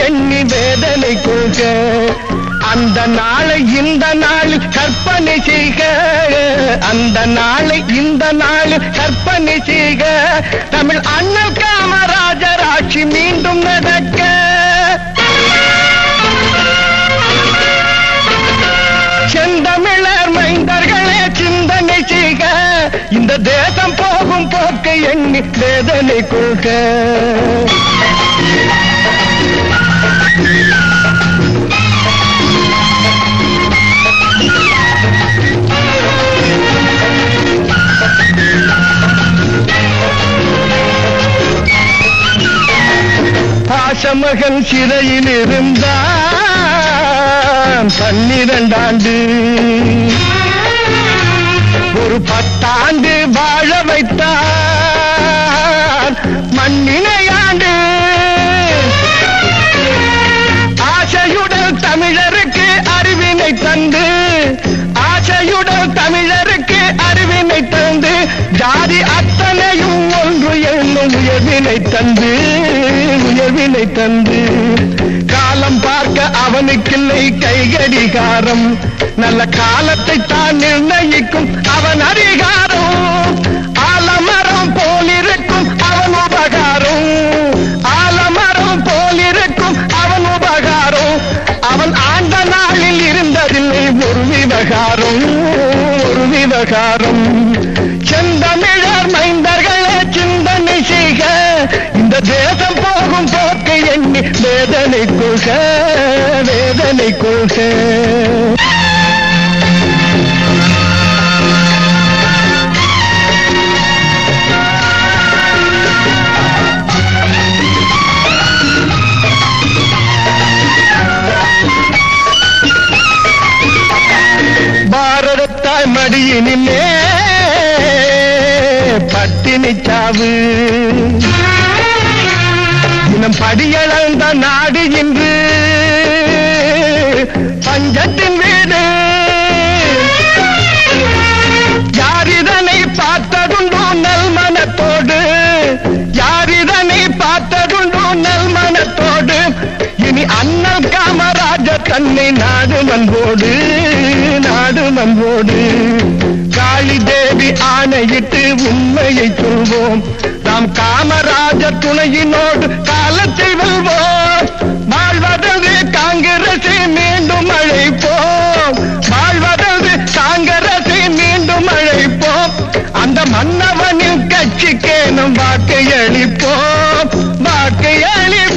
எண்ணி வேதனை கொள்க. அந்த நாளை இந்த நாளில் கற்பனை செய்க. அந்த நாளை இந்த நாளில் கற்பனை செய்க. தமிழ் அண்ணல் காமராஜர் ஆட்சி மீண்டும் நடக்க. செந்தமிழர் மைந்தர்களே சிந்தனை செய்க. இந்த தேசம் போகும் போக்கை எண்ணி வேதனை கொள்க. பாசமகன் சிறையில் இருந்தான் 12 ஆண்டு. ஒரு 10 ஆண்டு வாழ வைத்தான் மண்ணினையாண்டு. ஆசையுடன் தமிழருக்கு அறிவினை தந்து, ஆசையுடன் தமிழருக்கு அறிவினை தந்து, ஜாதி அத்தனையும் ஒன்று என்னும் உயர்வினை தந்து, உயர்வினை தந்து. காலம் பார்க்க அவனுக்கில்லை கைகடிகாரம், நல்ல காலத்தை தான் நிர்ணயிக்கும் அவன் அதிகாரம். ஆலமரம் போலிருக்கும் அவன் உபகாரம், ஆலமரம் போலிருக்கும் அவன் உபகாரம். அவன் ஆண்ட நாளில் இருந்ததில்லை ஒரு விவகாரம், ஒரு விவகாரம். செந்தமிழர் மைந்தர்களே சிந்தனை செய்க. இந்த தேசம் போகும் போக்கை எண்ணி வேதனை கொள்க, வேதனை கொள்க. பாரதத்தாய் மடியினிலே பட்டினி சாவு. தினம் படியளந்த நாடு இன்று பஞ்சத்தின் வீடு. யார் இதனை பார்த்ததுண்டோ நல் மனத்தோடு, யார் இதனை பார்த்ததுண்டோ நல் மனத்தோடு. இனி அண்ணல் காமராஜர் தன்னை நாடு மன்போடு, நாடு மன்போடு. காளி தேவி ஆணையிட்டு உண்மையை சொல்வோம். நாம் காமராஜர் துணையினோடு காலத்தை வெல்வோம். வாழ்வதற்கு காங்கிரஸை மீண்டும் அழைப்போம், வாழ்வதற்கு காங்கிரஸை மீண்டும் அழைப்போம். அந்த மன்னவனின் கட்சிக்கே நம் வாக்கை அளிப்போம், வாக்கை அளிப்போம்.